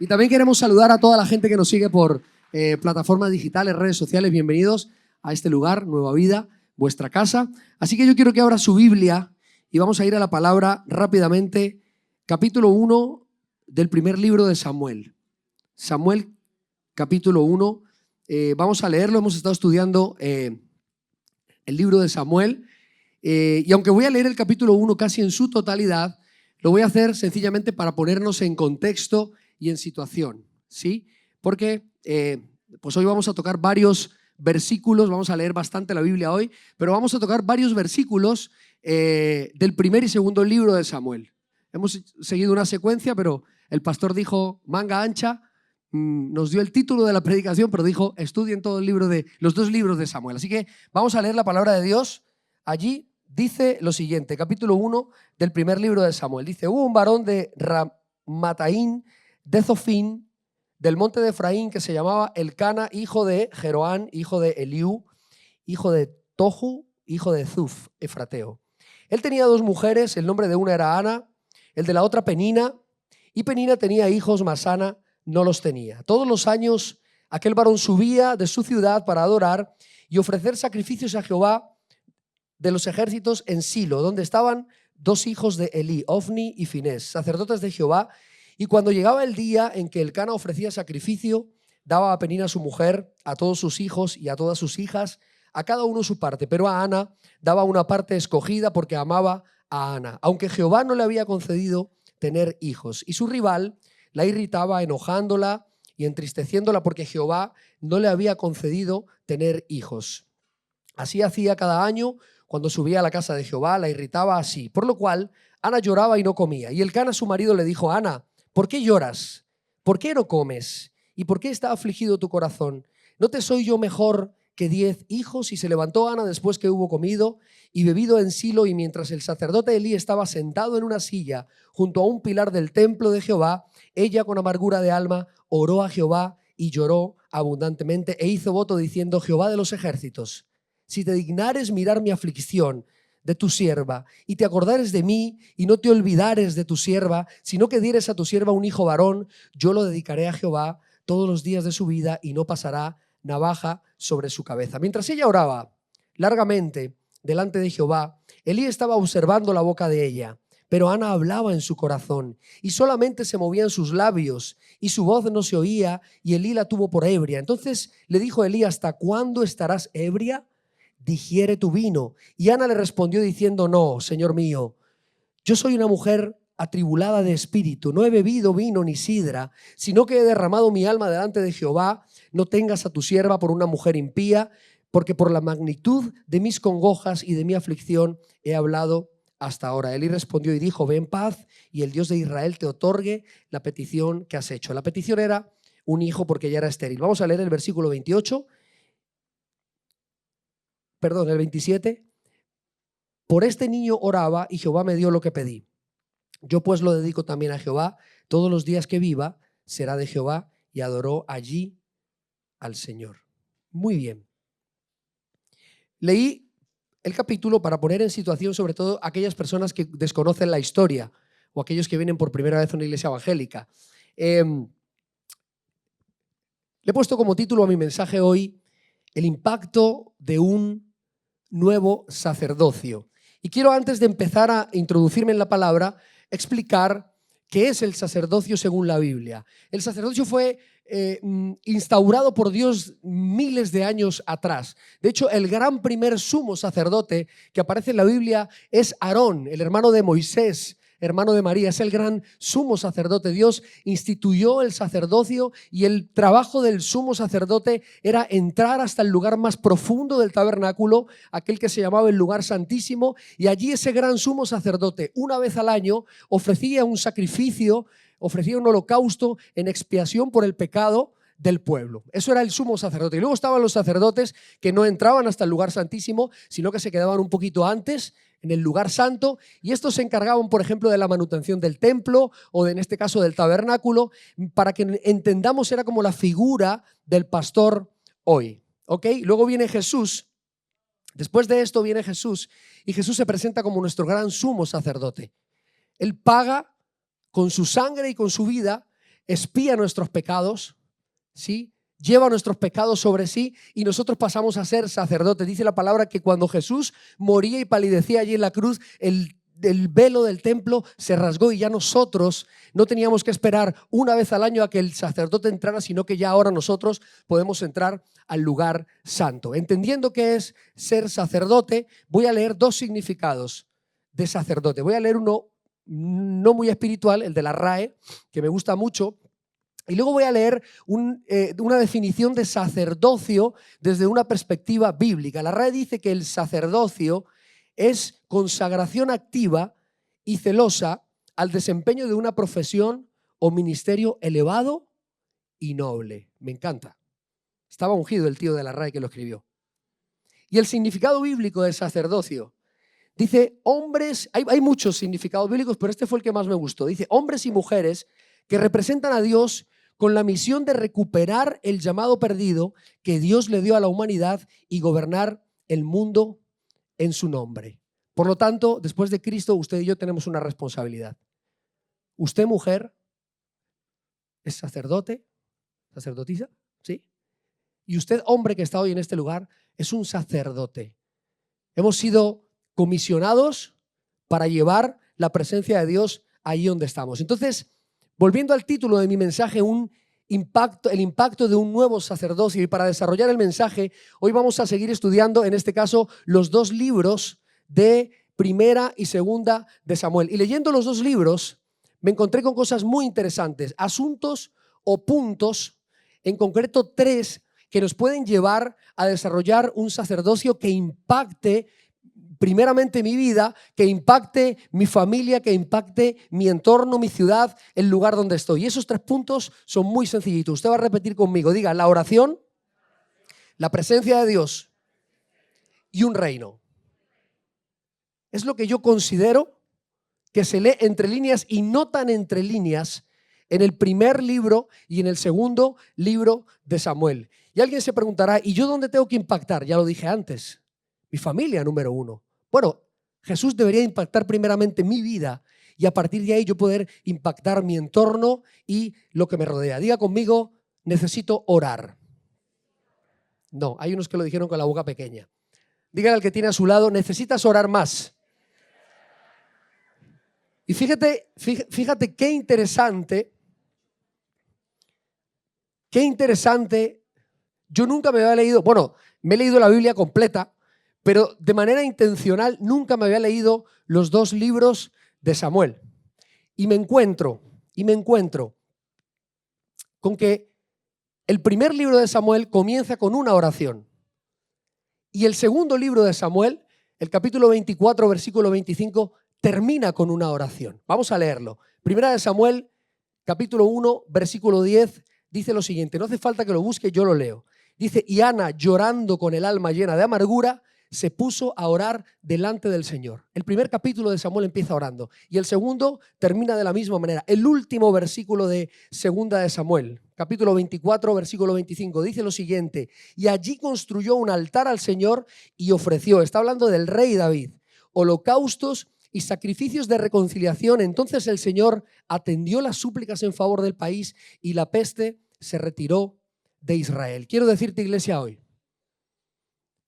Y también queremos saludar a toda la gente que nos sigue por plataformas digitales, redes sociales. Bienvenidos a este lugar, Nueva Vida, vuestra casa. Así que yo quiero que abra su Biblia y vamos a ir a la palabra rápidamente. Capítulo 1 del primer libro de Samuel. Samuel, capítulo 1. Vamos a leerlo. Hemos estado estudiando el libro de Samuel. Y aunque voy a leer el capítulo 1 casi en su totalidad, lo voy a hacer sencillamente para ponernos en contexto y en situación, ¿sí? Porque pues hoy vamos a tocar varios versículos, vamos a leer bastante la Biblia hoy, pero vamos a tocar varios versículos del primer y segundo libro de Samuel. Hemos seguido una secuencia, pero el pastor dijo manga ancha, nos dio el título de la predicación, pero dijo estudien todo el libro los dos libros de Samuel. Así que vamos a leer la palabra de Dios. Allí dice lo siguiente, capítulo 1 del primer libro de Samuel. Dice, hubo un varón de Ramataín, de Zofín, del monte de Efraín, que se llamaba Elcana, hijo de Jeroán, hijo de Eliú, hijo de Tohu, hijo de Zuf, efrateo. Él tenía dos mujeres, el nombre de una era Ana, el de la otra Penina, y Penina tenía hijos, mas Ana no los tenía. Todos los años aquel varón subía de su ciudad para adorar y ofrecer sacrificios a Jehová de los ejércitos en Silo, donde estaban dos hijos de Elí, Ofni y Finés, sacerdotes de Jehová. Y cuando llegaba el día en que Elcana ofrecía sacrificio, daba a Penina su mujer, a todos sus hijos y a todas sus hijas, a cada uno su parte, pero a Ana daba una parte escogida porque amaba a Ana, aunque Jehová no le había concedido tener hijos. Y su rival la irritaba, enojándola y entristeciéndola porque Jehová no le había concedido tener hijos. Así hacía cada año cuando subía a la casa de Jehová, la irritaba así, por lo cual Ana lloraba y no comía. Y Elcana, su marido, le dijo, Ana, ¿por qué lloras? ¿Por qué no comes? ¿Y por qué está afligido tu corazón? ¿No te soy yo mejor que 10 hijos? Y se levantó Ana después que hubo comido y bebido en Silo, y mientras el sacerdote Elí estaba sentado en una silla junto a un pilar del templo de Jehová, ella con amargura de alma oró a Jehová y lloró abundantemente e hizo voto diciendo, Jehová de los ejércitos, si te dignares mirar mi aflicción de tu sierva, y te acordares de mí, y no te olvidares de tu sierva, sino que dieres a tu sierva un hijo varón, yo lo dedicaré a Jehová todos los días de su vida, y no pasará navaja sobre su cabeza. Mientras ella oraba largamente delante de Jehová, Elí estaba observando la boca de ella, pero Ana hablaba en su corazón, y solamente se movían sus labios, y su voz no se oía, y Elí la tuvo por ebria. Entonces le dijo Elí, ¿hasta cuándo estarás ebria? Digiere tu vino. Y Ana le respondió diciendo, no, Señor mío, yo soy una mujer atribulada de espíritu, no he bebido vino ni sidra, sino que he derramado mi alma delante de Jehová. No tengas a tu sierva por una mujer impía, porque por la magnitud de mis congojas y de mi aflicción he hablado hasta ahora. Elí respondió y dijo, ve en paz y el Dios de Israel te otorgue la petición que has hecho. La petición era un hijo porque ya era estéril. Vamos a leer el versículo 28. El 27, por este niño oraba y Jehová me dio lo que pedí. Yo pues lo dedico también a Jehová, todos los días que viva será de Jehová, y adoró allí al Señor. Muy bien. Leí el capítulo para poner en situación sobre todo a aquellas personas que desconocen la historia o aquellos que vienen por primera vez a una iglesia evangélica. Le he puesto como título a mi mensaje hoy, el impacto de un nuevo sacerdocio. Y quiero, antes de empezar a introducirme en la palabra, explicar qué es el sacerdocio según la Biblia. El sacerdocio fue instaurado por Dios miles de años atrás. De hecho, el gran primer sumo sacerdote que aparece en la Biblia es Aarón, el hermano de Moisés, hermano de María, es el gran sumo sacerdote. Dios instituyó el sacerdocio y el trabajo del sumo sacerdote era entrar hasta el lugar más profundo del tabernáculo, aquel que se llamaba el lugar santísimo, y allí ese gran sumo sacerdote, una vez al año, ofrecía un sacrificio, ofrecía un holocausto en expiación por el pecado del pueblo. Eso era el sumo sacerdote. Y luego estaban los sacerdotes que no entraban hasta el lugar santísimo, sino que se quedaban un poquito antes, en el lugar santo, y estos se encargaban, por ejemplo, de la manutención del templo o en este caso del tabernáculo. Para que entendamos, era como la figura del pastor hoy. ¿Ok? Luego viene Jesús. Después de esto viene Jesús, y Jesús se presenta como nuestro gran sumo sacerdote. Él paga con su sangre y con su vida expía nuestros pecados, ¿sí? Lleva nuestros pecados sobre sí y nosotros pasamos a ser sacerdotes. Dice la palabra que cuando Jesús moría y palidecía allí en la cruz, el velo del templo se rasgó y ya nosotros no teníamos que esperar una vez al año a que el sacerdote entrara, sino que ya ahora nosotros podemos entrar al lugar santo. Entendiendo qué es ser sacerdote, voy a leer dos significados de sacerdote. Voy a leer uno no muy espiritual, el de la RAE, que me gusta mucho. Y luego voy a leer una definición de sacerdocio desde una perspectiva bíblica. La RAE dice que el sacerdocio es consagración activa y celosa al desempeño de una profesión o ministerio elevado y noble. Me encanta. Estaba ungido el tío de la RAE que lo escribió. Y el significado bíblico del sacerdocio dice hombres, hay muchos significados bíblicos, pero este fue el que más me gustó. Dice hombres y mujeres que representan a Dios con la misión de recuperar el llamado perdido que Dios le dio a la humanidad y gobernar el mundo en su nombre. Por lo tanto, después de Cristo, usted y yo tenemos una responsabilidad. Usted, mujer, es sacerdote, sacerdotisa, ¿sí? Y usted, hombre que está hoy en este lugar, es un sacerdote. Hemos sido comisionados para llevar la presencia de Dios ahí donde estamos. Entonces, volviendo al título de mi mensaje, el impacto de un nuevo sacerdocio, y para desarrollar el mensaje, hoy vamos a seguir estudiando, en este caso, los dos libros de Primera y Segunda de Samuel. Y leyendo los dos libros, me encontré con cosas muy interesantes, asuntos o puntos, en concreto 3, que nos pueden llevar a desarrollar un sacerdocio que impacte primeramente mi vida, que impacte mi familia, que impacte mi entorno, mi ciudad, el lugar donde estoy. Y esos 3 puntos son muy sencillitos. Usted va a repetir conmigo. Diga, la oración, la presencia de Dios y un reino. Es lo que yo considero que se lee entre líneas y no tan entre líneas en el primer libro y en el segundo libro de Samuel. Y alguien se preguntará, ¿y yo dónde tengo que impactar? Ya lo dije antes. Mi familia, número 1. Bueno, Jesús debería impactar primeramente mi vida y a partir de ahí yo poder impactar mi entorno y lo que me rodea. Diga conmigo, necesito orar. No, hay unos que lo dijeron con la boca pequeña. Dígale al que tiene a su lado, necesitas orar más. Y fíjate qué interesante. Yo nunca me había leído, bueno, me he leído la Biblia completa, pero de manera intencional nunca me había leído los 2 libros de Samuel. Y me encuentro con que el primer libro de Samuel comienza con una oración. Y el segundo libro de Samuel, el capítulo 24, versículo 25, termina con una oración. Vamos a leerlo. Primera de Samuel, capítulo 1, versículo 10, dice lo siguiente. No hace falta que lo busque, yo lo leo. Dice, y Ana, llorando con el alma llena de amargura, se puso a orar delante del Señor. El primer capítulo de Samuel empieza orando y el segundo termina de la misma manera. El último versículo de Segunda de Samuel, capítulo 24, versículo 25, dice lo siguiente, y allí construyó un altar al Señor y ofreció, está hablando del rey David, holocaustos y sacrificios de reconciliación. Entonces el Señor atendió las súplicas en favor del país y la peste se retiró de Israel. Quiero decirte, iglesia, hoy,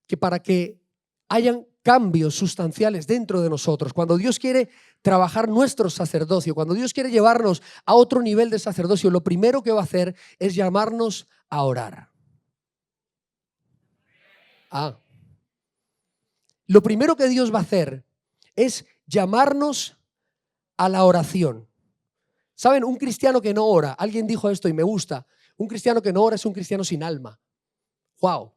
que para que hayan cambios sustanciales dentro de nosotros, cuando Dios quiere trabajar nuestro sacerdocio, cuando Dios quiere llevarnos a otro nivel de sacerdocio, lo primero que va a hacer es llamarnos a orar. Lo primero que Dios va a hacer es llamarnos a la oración. ¿Saben? Un cristiano que no ora, alguien dijo esto y me gusta, un cristiano que no ora es un cristiano sin alma. ¡Wow!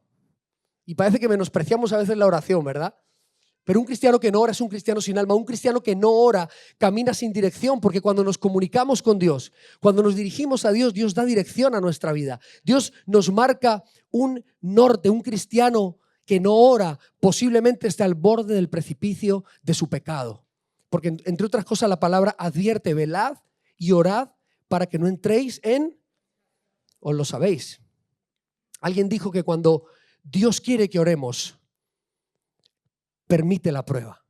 Y parece que menospreciamos a veces la oración, ¿verdad? Pero un cristiano que no ora es un cristiano sin alma. Un cristiano que no ora camina sin dirección, porque cuando nos comunicamos con Dios, cuando nos dirigimos a Dios, Dios da dirección a nuestra vida. Dios nos marca un norte. Un cristiano que no ora posiblemente esté al borde del precipicio de su pecado. Porque entre otras cosas la palabra advierte, velad y orad para que no entréis en, os lo sabéis. Alguien dijo que cuando Dios quiere que oremos, permite la prueba.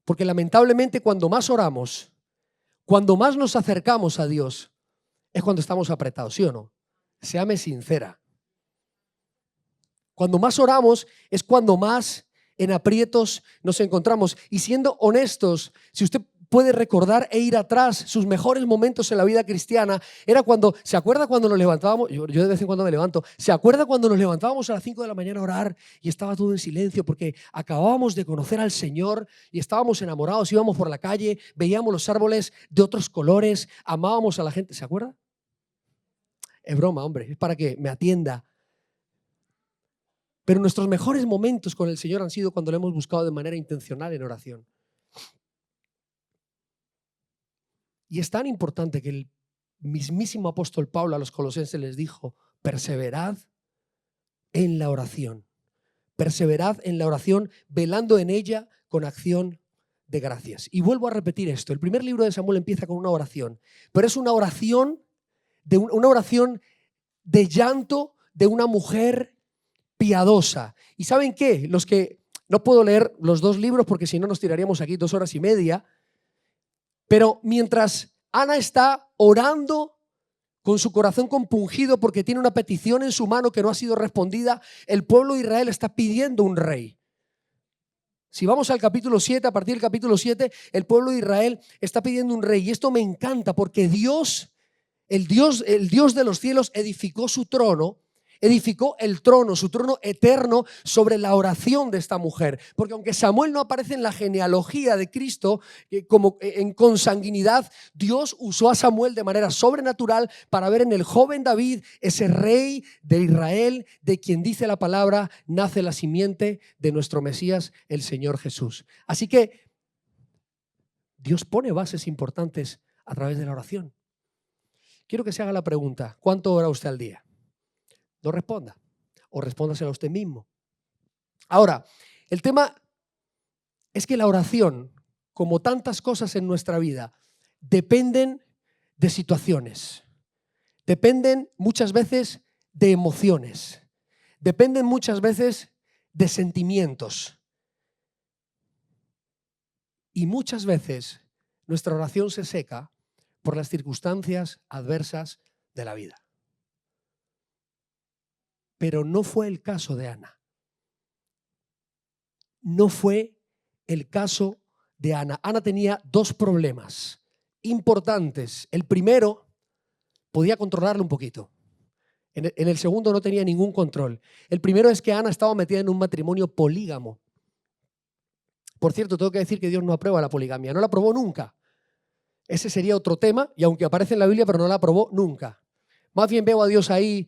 Porque lamentablemente cuando más oramos, cuando más nos acercamos a Dios, es cuando estamos apretados, ¿sí o no? Séame sincera. Cuando más oramos es cuando más en aprietos nos encontramos. Y siendo honestos, si usted puede recordar e ir atrás, sus mejores momentos en la vida cristiana era cuando, ¿se acuerda cuando nos levantábamos? Yo de vez en cuando me levanto. ¿Se acuerda cuando nos levantábamos a las 5 de la mañana a orar y estaba todo en silencio porque acabábamos de conocer al Señor y estábamos enamorados, íbamos por la calle, veíamos los árboles de otros colores, amábamos a la gente? ¿Se acuerda? Es broma, hombre, es para que me atienda. Pero nuestros mejores momentos con el Señor han sido cuando lo hemos buscado de manera intencional en oración. Y es tan importante que el mismísimo apóstol Pablo a los colosenses les dijo: perseverad en la oración. Perseverad en la oración, velando en ella con acción de gracias. Y vuelvo a repetir esto. El primer libro de Samuel empieza con una oración, pero es una oración de llanto de una mujer piadosa. ¿Y saben qué? Los que no puedo leer los dos libros porque si no nos tiraríamos aquí 2 horas y media, pero mientras Ana está orando con su corazón compungido porque tiene una petición en su mano que no ha sido respondida, el pueblo de Israel está pidiendo un rey. Si vamos al capítulo 7, a partir del capítulo 7, el pueblo de Israel está pidiendo un rey. Y esto me encanta porque Dios, el Dios de los cielos, edificó su trono. Edificó el trono, su trono eterno, sobre la oración de esta mujer. Porque aunque Samuel no aparece en la genealogía de Cristo como en consanguinidad, Dios usó a Samuel de manera sobrenatural para ver en el joven David ese rey de Israel, de quien dice la palabra: nace la simiente de nuestro Mesías, el Señor Jesús. Así que Dios pone bases importantes a través de la oración. Quiero que se haga la pregunta: ¿cuánto ora usted al día? No responda, o respóndaselo a usted mismo. Ahora, el tema es que la oración, como tantas cosas en nuestra vida, dependen de situaciones, dependen muchas veces de emociones, dependen muchas veces de sentimientos. Y muchas veces nuestra oración se seca por las circunstancias adversas de la vida. Pero no fue el caso de Ana. No fue el caso de Ana. Ana tenía 2 problemas importantes. El primero, podía controlarlo un poquito. En el segundo no tenía ningún control. El primero es que Ana estaba metida en un matrimonio polígamo. Por cierto, tengo que decir que Dios no aprueba la poligamia. No la aprobó nunca. Ese sería otro tema, y aunque aparece en la Biblia, pero no la aprobó nunca. Más bien veo a Dios ahí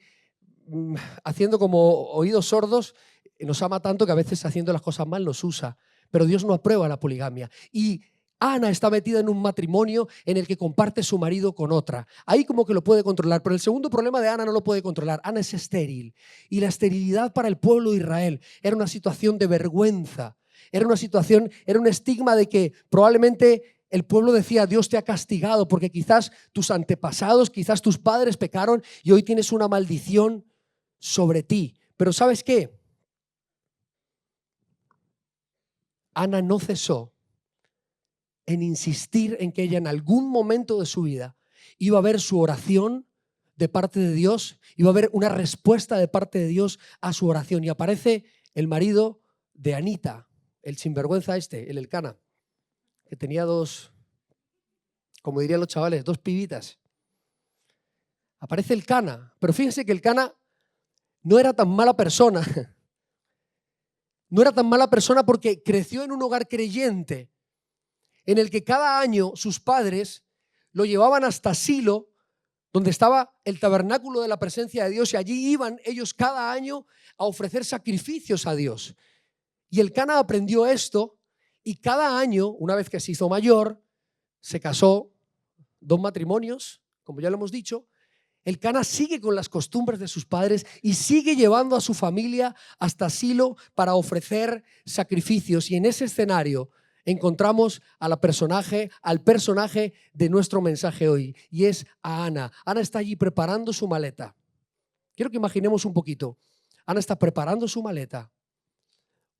haciendo como oídos sordos. Nos ama tanto que a veces haciendo las cosas mal nos usa. Pero Dios no aprueba la poligamia. Y Ana está metida en un matrimonio en el que comparte su marido con otra. Ahí como que lo puede controlar. Pero el segundo problema de Ana no lo puede controlar. Ana es estéril. Y la esterilidad para el pueblo de Israel era una situación de vergüenza. Era una situación, era un estigma de que probablemente el pueblo decía: Dios te ha castigado porque quizás tus antepasados, quizás tus padres pecaron y hoy tienes una maldición sobre ti. Pero ¿sabes qué? Ana no cesó en insistir en que ella en algún momento de su vida iba a ver su oración de parte de Dios, iba a haber una respuesta de parte de Dios a su oración. Y aparece el marido de Anita, el sinvergüenza el Elcana, que tenía 2, como dirían los chavales, 2 pibitas. Aparece Elcana, pero fíjense que Elcana no era tan mala persona. No era tan mala persona porque creció en un hogar creyente en el que cada año sus padres lo llevaban hasta Silo, donde estaba el tabernáculo de la presencia de Dios, y allí iban ellos cada año a ofrecer sacrificios a Dios. Y Elcana aprendió esto y cada año, una vez que se hizo mayor, se casó, 2 matrimonios, como ya lo hemos dicho. Elcana sigue con las costumbres de sus padres y sigue llevando a su familia hasta Silo para ofrecer sacrificios. Y en ese escenario encontramos al personaje de nuestro mensaje hoy, y es a Ana. Ana está allí preparando su maleta. Quiero que imaginemos un poquito. Ana está preparando su maleta,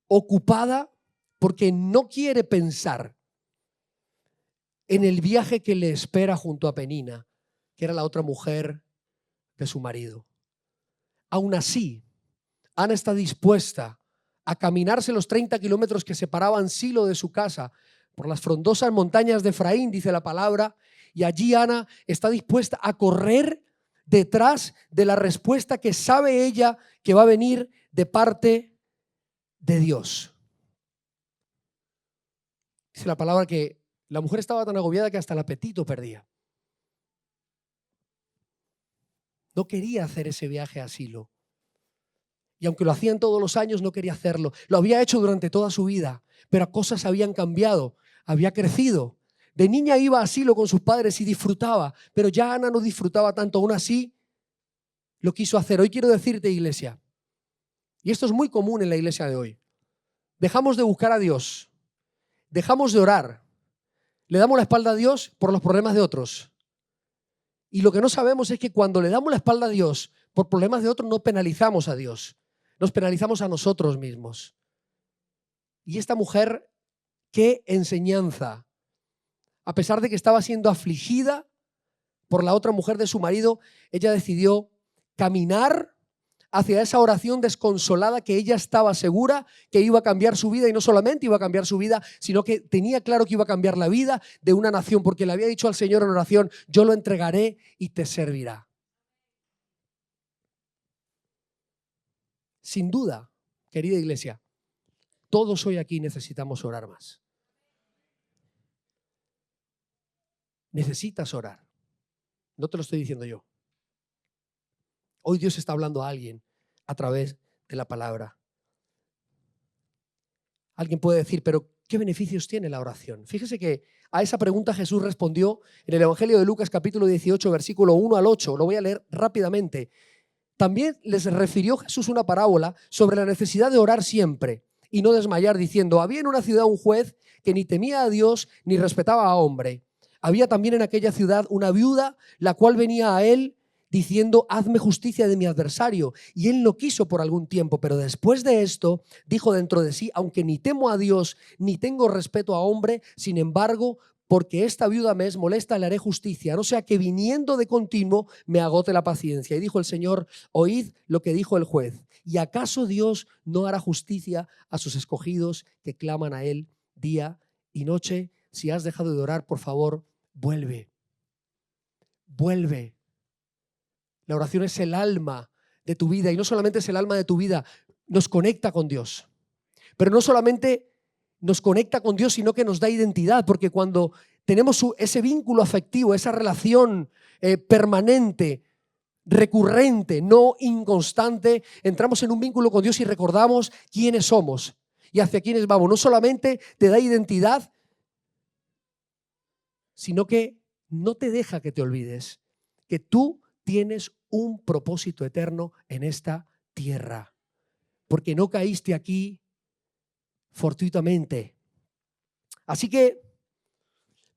ocupada porque no quiere pensar en el viaje que le espera junto a Penina, que era la otra mujer de su marido. Aún así, Ana está dispuesta a caminarse los 30 kilómetros que separaban Silo de su casa por las frondosas montañas de Efraín, dice la palabra, y allí Ana está dispuesta a correr detrás de la respuesta que sabe ella que va a venir de parte de Dios. Dice la palabra que la mujer estaba tan agobiada que hasta el apetito perdía. No quería hacer ese viaje a Silo. Y aunque lo hacían todos los años, no quería hacerlo. Lo había hecho durante toda su vida, pero cosas habían cambiado, había crecido. De niña iba a Silo con sus padres y disfrutaba, pero ya Ana no disfrutaba tanto. Aún así, lo quiso hacer. Hoy quiero decirte, iglesia, y esto es muy común en la iglesia de hoy, dejamos de buscar a Dios, dejamos de orar, le damos la espalda a Dios por los problemas de otros. Y lo que no sabemos es que cuando le damos la espalda a Dios por problemas de otros, no penalizamos a Dios. Nos penalizamos a nosotros mismos. Y esta mujer, qué enseñanza. A pesar de que estaba siendo afligida por la otra mujer de su marido, ella decidió caminar hacia esa oración desconsolada que ella estaba segura que iba a cambiar su vida, y no solamente iba a cambiar su vida, sino que tenía claro que iba a cambiar la vida de una nación, porque le había dicho al Señor en oración: yo lo entregaré y te servirá. Sin duda, querida iglesia, todos hoy aquí necesitamos orar más. Necesitas orar. No te lo estoy diciendo yo. Hoy Dios está hablando a alguien a través de la palabra. Alguien puede decir, pero ¿qué beneficios tiene la oración? Fíjese que a esa pregunta Jesús respondió en el Evangelio de Lucas capítulo 18, versículo 1 al 8. Lo voy a leer rápidamente. También les refirió Jesús una parábola sobre la necesidad de orar siempre y no desmayar, diciendo: había en una ciudad un juez que ni temía a Dios ni respetaba a hombre. Había también en aquella ciudad una viuda, la cual venía a él diciendo: hazme justicia de mi adversario. Y él no quiso por algún tiempo, pero después de esto dijo dentro de sí: aunque ni temo a Dios ni tengo respeto a hombre, sin embargo, porque esta viuda me es molesta, le haré justicia, no sea que viniendo de continuo me agote la paciencia. Y dijo el Señor: oíd lo que dijo el juez. ¿Y acaso Dios no hará justicia a sus escogidos que claman a él día y noche? Si has dejado de orar, por favor, vuelve. Vuelve. La oración es el alma de tu vida, y no solamente es el alma de tu vida, nos conecta con Dios. Pero no solamente nos conecta con Dios, sino que nos da identidad, porque cuando tenemos ese vínculo afectivo, esa relación permanente, recurrente, no inconstante, entramos en un vínculo con Dios y recordamos quiénes somos y hacia quiénes vamos. No solamente te da identidad, sino que no te deja que te olvides que tú tienes un propósito eterno en esta tierra, porque no caíste aquí fortuitamente. Así que,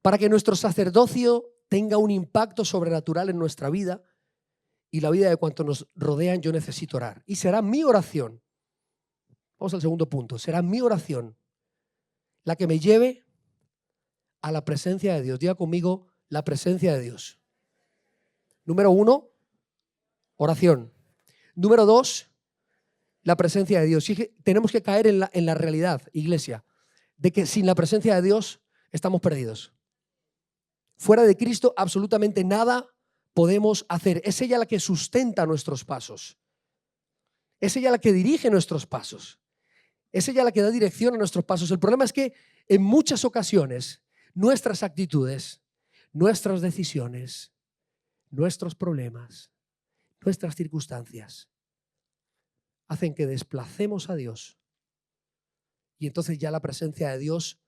para que nuestro sacerdocio tenga un impacto sobrenatural en nuestra vida y la vida de cuantos nos rodean, yo necesito orar. Y será mi oración, vamos al segundo punto, será mi oración la que me lleve a la presencia de Dios. Diga conmigo: la presencia de Dios. Número 1, oración. Número 2, la presencia de Dios. Sí, tenemos que caer en la realidad, iglesia, de que sin la presencia de Dios estamos perdidos. Fuera de Cristo absolutamente nada podemos hacer. Es ella la que sustenta nuestros pasos. Es ella la que dirige nuestros pasos. Es ella la que da dirección a nuestros pasos. El problema es que en muchas ocasiones nuestras actitudes, nuestras decisiones, nuestros problemas, nuestras circunstancias hacen que desplacemos a Dios, y entonces ya la presencia de Dios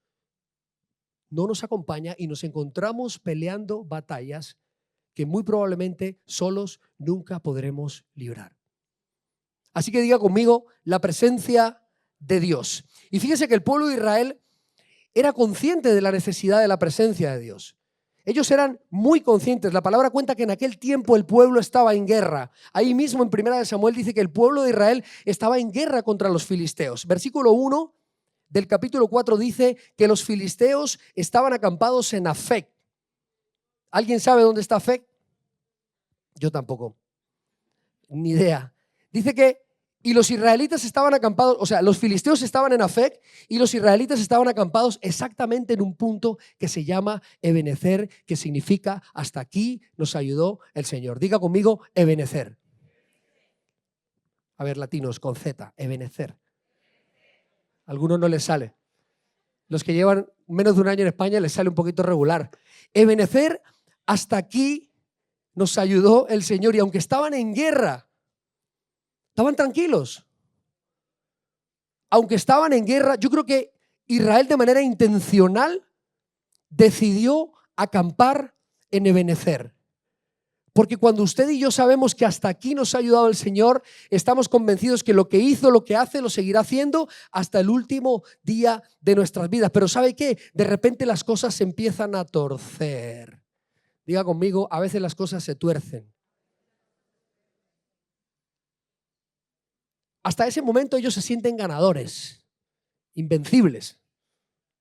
no nos acompaña y nos encontramos peleando batallas que muy probablemente solos nunca podremos librar. Así que diga conmigo: la presencia de Dios. Y fíjese que el pueblo de Israel era consciente de la necesidad de la presencia de Dios. Ellos eran muy conscientes. La palabra cuenta que en aquel tiempo el pueblo estaba en guerra. Ahí mismo en 1 Samuel dice que el pueblo de Israel estaba en guerra contra los filisteos. Versículo 1 del capítulo 4 dice que los filisteos estaban acampados en Afec. ¿Alguien sabe dónde está Afec? Yo tampoco. Ni idea. Dice que, y los israelitas estaban acampados, o sea, los filisteos estaban en Afec y los israelitas estaban acampados exactamente en un punto que se llama Ebenezer, que significa hasta aquí nos ayudó el Señor. Diga conmigo, Ebenezer. A ver, latinos, con Z, Ebenezer. A algunos no les sale. Los que llevan menos de un año en España les sale un poquito regular. Ebenezer, hasta aquí nos ayudó el Señor. Y aunque estaban en guerra, estaban tranquilos. Aunque estaban en guerra, yo creo que Israel de manera intencional decidió acampar en Ebenezer. Porque cuando usted y yo sabemos que hasta aquí nos ha ayudado el Señor, estamos convencidos que lo que hizo, lo que hace, lo seguirá haciendo hasta el último día de nuestras vidas. Pero ¿sabe qué? De repente las cosas se empiezan a torcer. Diga conmigo, a veces las cosas se tuercen. Hasta ese momento ellos se sienten ganadores, invencibles,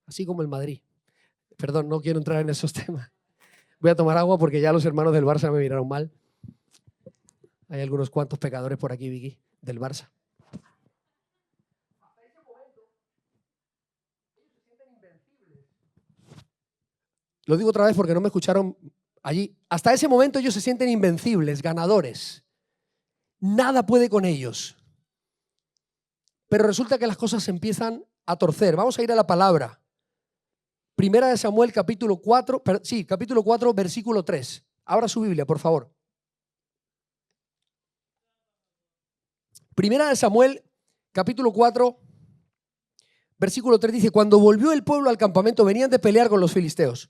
así como el Madrid. Perdón, no quiero entrar en esos temas. Voy a tomar agua porque ya los hermanos del Barça me miraron mal. Hay algunos cuantos pecadores por aquí, Vicky, del Barça. Lo digo otra vez porque no me escucharon allí. Hasta ese momento ellos se sienten invencibles, ganadores. Nada puede con ellos. Pero resulta que las cosas se empiezan a torcer. Vamos a ir a la palabra. Primera de Samuel, capítulo 4, capítulo 4, versículo 3. Abra su Biblia, por favor. Primera de Samuel, capítulo 4, versículo 3 dice, cuando volvió el pueblo al campamento, venían de pelear con los filisteos.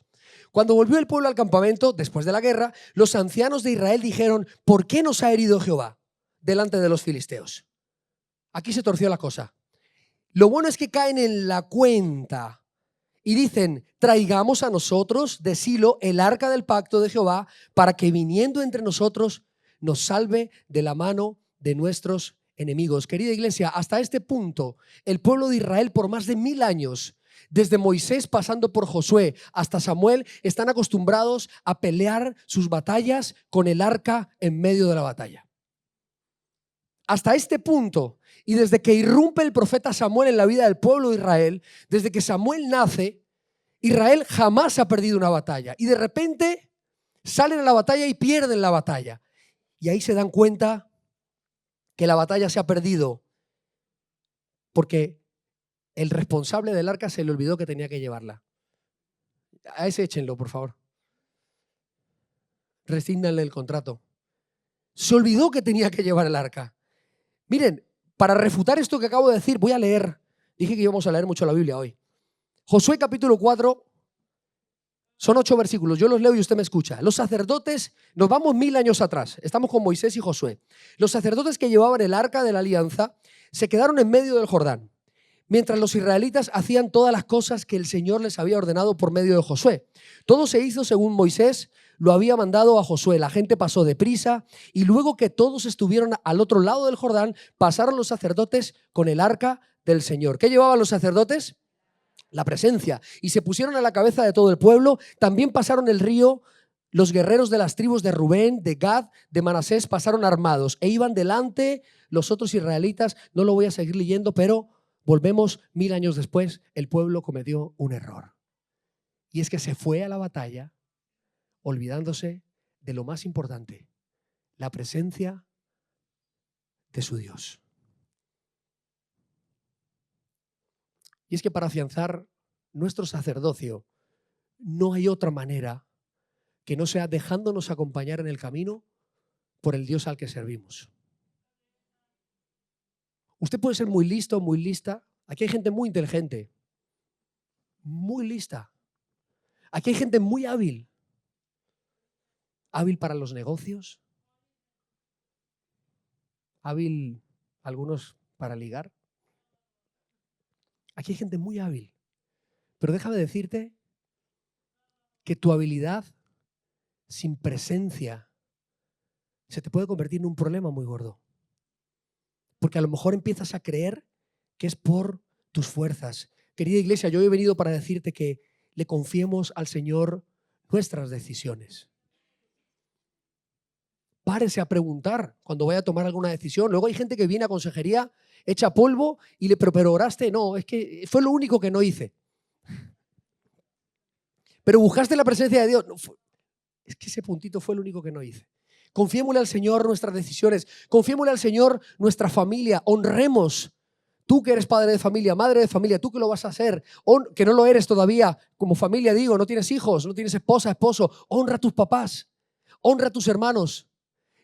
Cuando volvió el pueblo al campamento, después de la guerra, los ancianos de Israel dijeron, ¿por qué nos ha herido Jehová delante de los filisteos? Aquí se torció la cosa. Lo bueno es que caen en la cuenta y dicen, traigamos a nosotros de Silo el arca del pacto de Jehová para que viniendo entre nosotros nos salve de la mano de nuestros enemigos. Querida iglesia, hasta este punto el pueblo de Israel por más de 1000 años, desde Moisés pasando por Josué hasta Samuel, están acostumbrados a pelear sus batallas con el arca en medio de la batalla. Hasta este punto, y desde que irrumpe el profeta Samuel en la vida del pueblo de Israel, desde que Samuel nace, Israel jamás ha perdido una batalla. Y de repente salen a la batalla y pierden la batalla. Y ahí se dan cuenta que la batalla se ha perdido porque el responsable del arca se le olvidó que tenía que llevarla. A ese échenlo, por favor. Rescíndanle el contrato. Se olvidó que tenía que llevar el arca. Miren, para refutar esto que acabo de decir, voy a leer. Dije que íbamos a leer mucho la Biblia hoy. Josué capítulo 4, son 8 versículos. Yo los leo y usted me escucha. Los sacerdotes, nos vamos 1000 años atrás. Estamos con Moisés y Josué. Los sacerdotes que llevaban el arca de la alianza se quedaron en medio del Jordán, mientras los israelitas hacían todas las cosas que el Señor les había ordenado por medio de Josué. Todo se hizo según Moisés lo había mandado a Josué. La gente pasó deprisa y luego que todos estuvieron al otro lado del Jordán, pasaron los sacerdotes con el arca del Señor. ¿Qué llevaban los sacerdotes? La presencia. Y se pusieron a la cabeza de todo el pueblo. También pasaron el río. Los guerreros de las tribus de Rubén, de Gad, de Manasés pasaron armados e iban delante los otros israelitas. No lo voy a seguir leyendo, pero volvemos 1000 años después. El pueblo cometió un error. Y es que se fue a la batalla olvidándose de lo más importante, la presencia de su Dios. Y es que para afianzar nuestro sacerdocio no hay otra manera que no sea dejándonos acompañar en el camino por el Dios al que servimos. Usted puede ser muy listo, muy lista. Aquí hay gente muy inteligente, muy lista. Aquí hay gente muy hábil. Hábil para los negocios. Hábil, algunos para ligar. Aquí hay gente muy hábil. Pero déjame decirte que tu habilidad sin presencia se te puede convertir en un problema muy gordo. Porque a lo mejor empiezas a creer que es por tus fuerzas. Querida iglesia, yo he venido para decirte que le confiemos al Señor nuestras decisiones. Párese a preguntar cuando vaya a tomar alguna decisión. Luego hay gente que viene a consejería, echa polvo y le, pero oraste. No, es que fue lo único que no hice. Pero buscaste la presencia de Dios. No, es que ese puntito fue lo único que no hice. Confiémosle al Señor nuestras decisiones. Confiémosle al Señor nuestra familia. Honremos. Tú que eres padre de familia, madre de familia, tú que lo vas a hacer, que no lo eres todavía, como familia digo, no tienes hijos, no tienes esposa, esposo, honra a tus papás, honra a tus hermanos.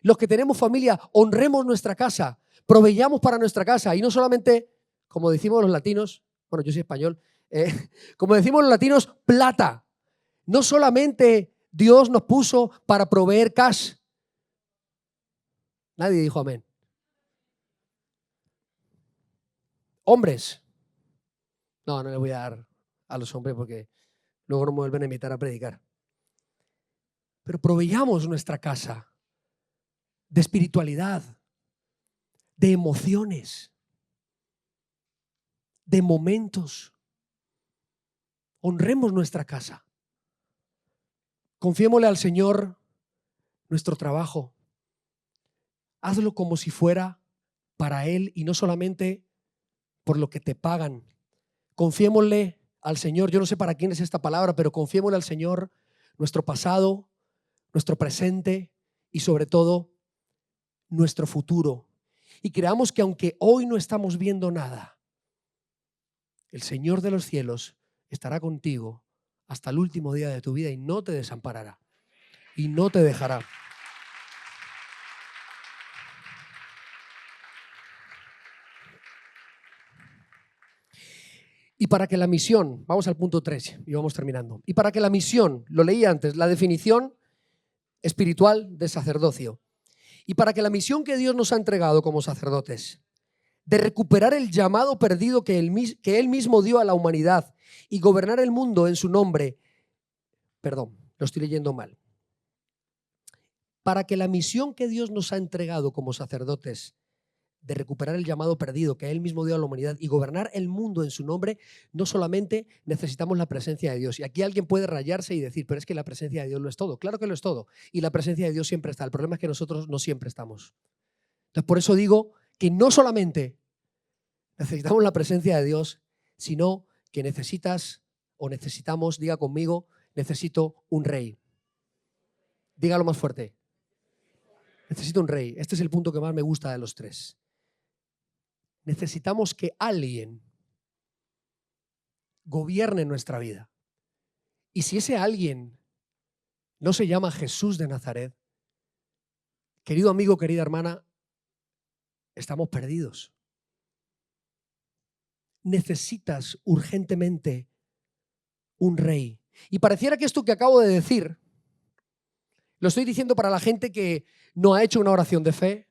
Los que tenemos familia, honremos nuestra casa, proveyamos para nuestra casa y no solamente, como decimos los latinos, bueno, yo soy español, como decimos los latinos, plata. No solamente Dios nos puso para proveer cash. Nadie dijo amén. Hombres. No le voy a dar a los hombres porque luego no me vuelven a invitar a predicar. Pero proveyamos nuestra casa de espiritualidad, de emociones, de momentos. Honremos nuestra casa. Confiémosle al Señor nuestro trabajo. Hazlo como si fuera para Él y no solamente por lo que te pagan. Confiémosle al Señor, yo no sé para quién es esta palabra, pero confiémosle al Señor nuestro pasado, nuestro presente y sobre todo nuestro futuro. Y creamos que aunque hoy no estamos viendo nada, el Señor de los cielos estará contigo hasta el último día de tu vida y no te desamparará y no te dejará. Y para que la misión, vamos al punto 3 y vamos terminando. Y para que la misión, lo leí antes, la definición espiritual de sacerdocio. Y para que la misión que Dios nos ha entregado como sacerdotes, de recuperar el llamado perdido que Él mismo dio a la humanidad y gobernar el mundo en su nombre, perdón, lo estoy leyendo mal. Para que la misión que Dios nos ha entregado como sacerdotes, de recuperar el llamado perdido que Él mismo dio a la humanidad y gobernar el mundo en su nombre, no solamente necesitamos la presencia de Dios. Y aquí alguien puede rayarse y decir, pero es que la presencia de Dios lo es todo. Claro que lo es todo. Y la presencia de Dios siempre está. El problema es que nosotros no siempre estamos. Entonces, por eso digo que no solamente necesitamos la presencia de Dios, sino que necesitas o necesitamos, diga conmigo, necesito un rey. Dígalo más fuerte. Necesito un rey. Este es el punto que más me gusta de los tres. Necesitamos que alguien gobierne nuestra vida. Y si ese alguien no se llama Jesús de Nazaret, querido amigo, querida hermana, estamos perdidos. Necesitas urgentemente un rey. Y pareciera que esto que acabo de decir, lo estoy diciendo para la gente que no ha hecho una oración de fe,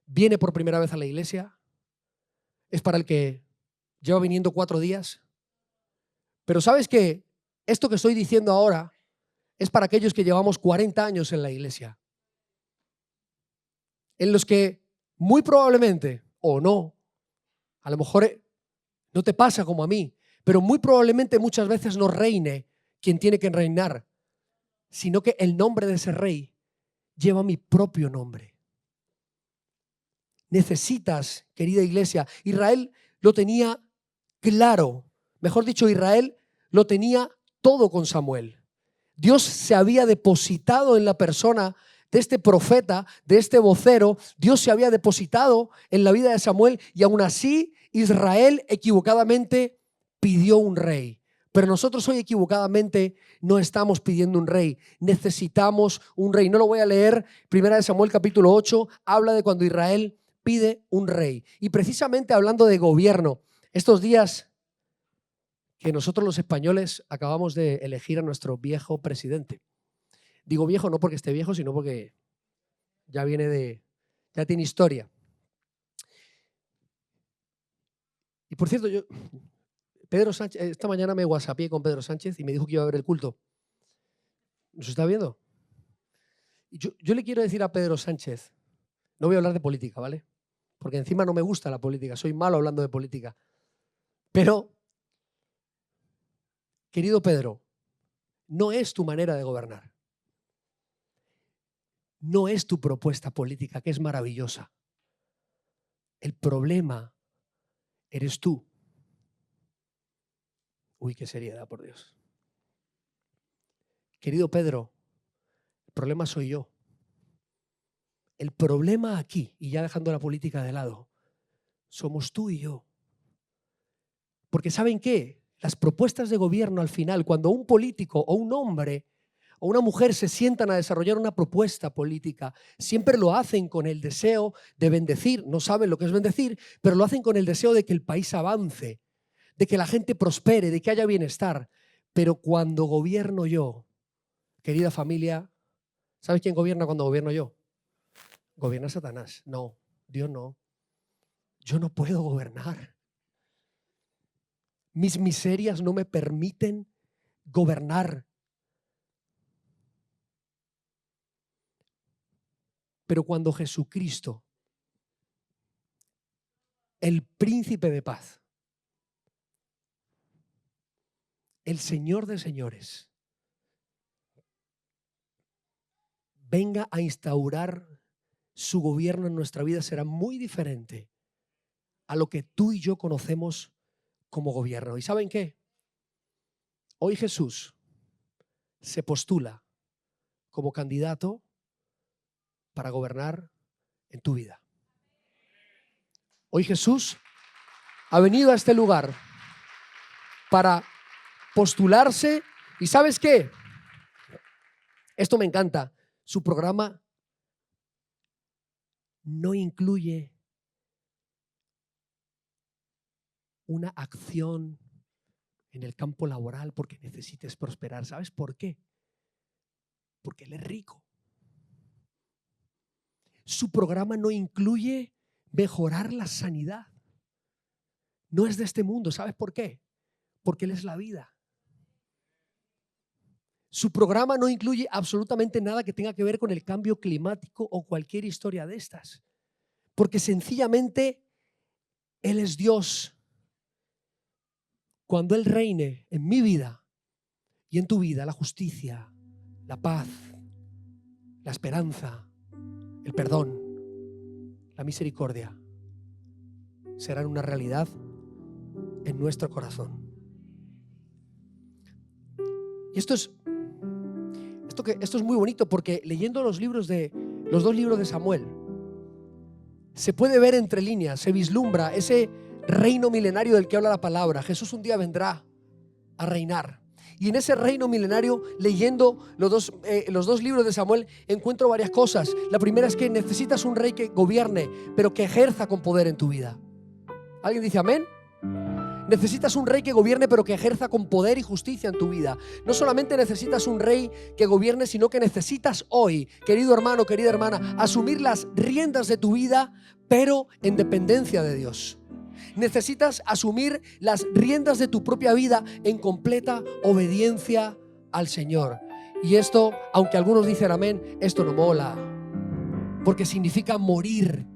viene por primera vez a la iglesia, es para el que lleva viniendo 4 días. Pero ¿sabes qué? Esto que estoy diciendo ahora es para aquellos que llevamos 40 años en la iglesia, en los que muy probablemente, o no, a lo mejor no te pasa como a mí, pero muy probablemente muchas veces no reine quien tiene que reinar, sino que el nombre de ese rey lleva mi propio nombre. Necesitas, querida iglesia, Israel lo tenía claro, mejor dicho, Israel lo tenía todo con Samuel. Dios se había depositado en la persona de este profeta, de este vocero. Dios se había depositado en la vida de Samuel y aún así Israel equivocadamente pidió un rey. Pero nosotros hoy equivocadamente no estamos pidiendo un rey, necesitamos un rey. No lo voy a leer, 1 Samuel capítulo 8 habla de cuando Israel pide un rey. Y precisamente hablando de gobierno, estos días que nosotros los españoles acabamos de elegir a nuestro viejo presidente. Digo viejo no porque esté viejo, sino porque ya tiene historia. Y por cierto, Pedro Sánchez, esta mañana me whatsappié con Pedro Sánchez y me dijo que iba a ver el culto. ¿Nos está viendo? Y yo le quiero decir a Pedro Sánchez, no voy a hablar de política, ¿vale? Porque encima no me gusta la política, soy malo hablando de política. Pero, querido Pedro, no es tu manera de gobernar. no es tu propuesta política, que es maravillosa. El problema eres tú. Uy, qué seriedad, por Dios. Querido Pedro, el problema soy yo. El problema aquí, y ya dejando la política de lado, somos tú y yo. Porque ¿saben qué? Las propuestas de gobierno al final, cuando un político o un hombre o una mujer se sientan a desarrollar una propuesta política, siempre lo hacen con el deseo de bendecir. No saben lo que es bendecir, pero lo hacen con el deseo de que el país avance, de que la gente prospere, de que haya bienestar. Pero cuando gobierno yo, querida familia, ¿sabes quién gobierna cuando gobierno yo? Gobierna Satanás. No, Dios no. Yo no puedo gobernar. Mis miserias no me permiten gobernar. Pero cuando Jesucristo, el príncipe de paz, el Señor de señores, venga a instaurar su gobierno en nuestra vida, será muy diferente a lo que tú y yo conocemos como gobierno. ¿Y saben qué? Hoy Jesús se postula como candidato para gobernar en tu vida. Hoy Jesús ha venido a este lugar para postularse. ¿Y sabes qué? Esto me encanta. Su programa no incluye una acción en el campo laboral porque necesites prosperar. ¿Sabes por qué? Porque Él es rico. Su programa no incluye mejorar la sanidad. No es de este mundo. ¿Sabes por qué? Porque Él es la vida. Su programa no incluye absolutamente nada que tenga que ver con el cambio climático o cualquier historia de estas. Porque sencillamente Él es Dios. Cuando Él reine en mi vida y en tu vida, la justicia, la paz, la esperanza, el perdón, la misericordia serán una realidad en nuestro corazón. Y esto es muy bonito porque leyendo los dos libros de Samuel, se puede ver entre líneas, se vislumbra ese reino milenario del que habla la palabra. Jesús un día vendrá a reinar. Y en ese reino milenario, leyendo los dos libros de Samuel, encuentro varias cosas. La primera es que necesitas un rey que gobierne, pero que ejerza con poder en tu vida. ¿Alguien dice amén? Necesitas un rey que gobierne, pero que ejerza con poder y justicia en tu vida. No solamente necesitas un rey que gobierne, sino que necesitas hoy, querido hermano, querida hermana, asumir las riendas de tu vida, pero en dependencia de Dios. Necesitas asumir las riendas de tu propia vida en completa obediencia al Señor. Y esto, aunque algunos dicen amén, esto no mola, porque significa morir.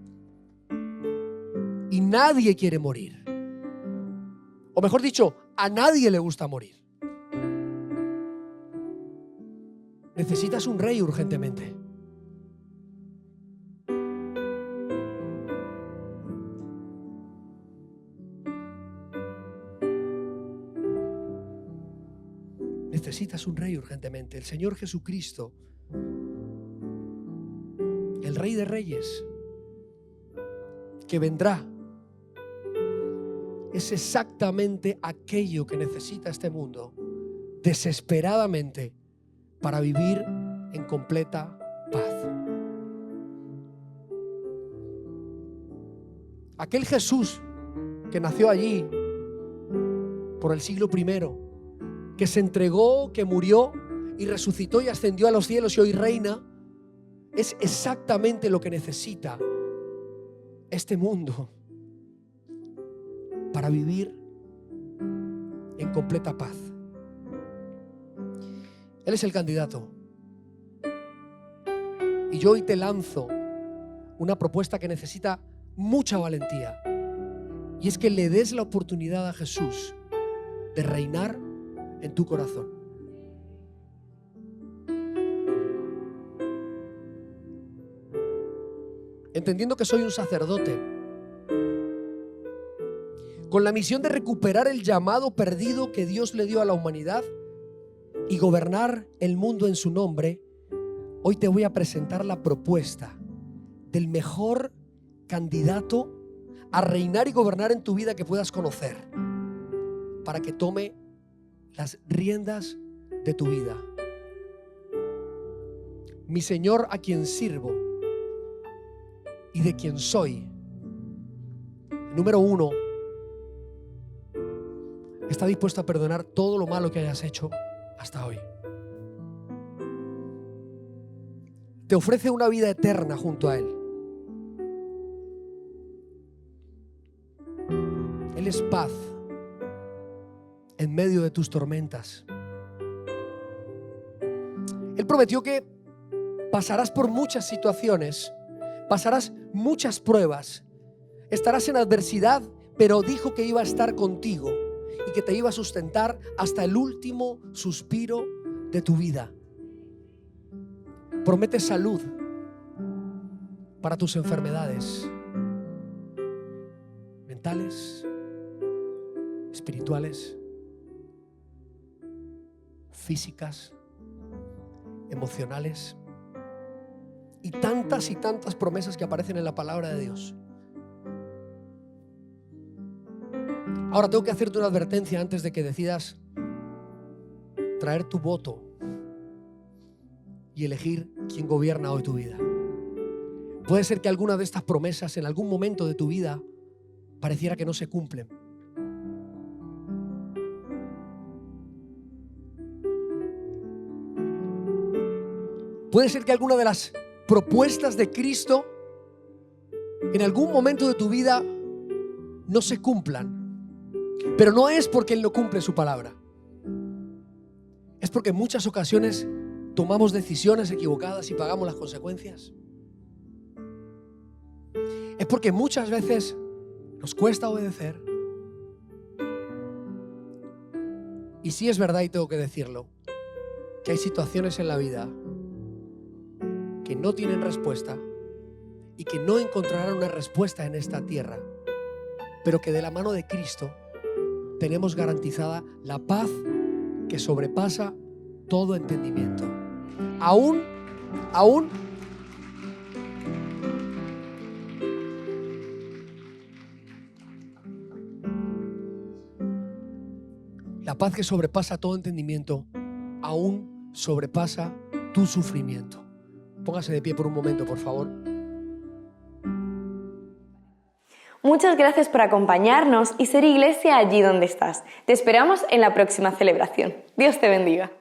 Y nadie quiere morir. O mejor dicho, a nadie le gusta morir. Necesitas un rey urgentemente. Necesitas un rey urgentemente. El Señor Jesucristo, el Rey de Reyes, que vendrá, es exactamente aquello que necesita este mundo desesperadamente para vivir en completa paz. Aquel Jesús que nació allí por el siglo I, que se entregó, que murió y resucitó y ascendió a los cielos y hoy reina, es exactamente lo que necesita este mundo para vivir en completa paz. Él es el candidato. Y yo hoy te lanzo una propuesta que necesita mucha valentía. Y es que le des la oportunidad a Jesús de reinar en tu corazón. entendiendo que soy un sacerdote, con la misión de recuperar el llamado perdido que Dios le dio a la humanidad y gobernar el mundo en su nombre, hoy te voy a presentar la propuesta del mejor candidato a reinar y gobernar en tu vida que puedas conocer, para que tome las riendas de tu vida. Mi Señor, a quien sirvo y de quien soy. Número 1, está dispuesto a perdonar todo lo malo que hayas hecho hasta hoy. Te ofrece una vida eterna junto a Él. Él es paz en medio de tus tormentas. Él prometió que pasarás por muchas situaciones, pasarás muchas pruebas, estarás en adversidad, pero dijo que iba a estar contigo y que te iba a sustentar hasta el último suspiro de tu vida. Promete salud para tus enfermedades mentales, espirituales, físicas, emocionales y tantas promesas que aparecen en la palabra de Dios. Ahora tengo que hacerte una advertencia antes de que decidas traer tu voto y elegir quién gobierna hoy tu vida. Puede ser que alguna de estas promesas en algún momento de tu vida pareciera que no se cumplen. Puede ser que alguna de las propuestas de Cristo en algún momento de tu vida no se cumplan. Pero no es porque Él no cumple su palabra. Es porque en muchas ocasiones tomamos decisiones equivocadas y pagamos las consecuencias. Es porque muchas veces nos cuesta obedecer. Y sí es verdad, y tengo que decirlo, que hay situaciones en la vida que no tienen respuesta y que no encontrarán una respuesta en esta tierra, pero que de la mano de Cristo tenemos garantizada la paz que sobrepasa todo entendimiento. Aún la paz que sobrepasa todo entendimiento, aún sobrepasa tu sufrimiento. Póngase de pie por un momento, por favor. Muchas gracias por acompañarnos y ser iglesia allí donde estás. Te esperamos en la próxima celebración. Dios te bendiga.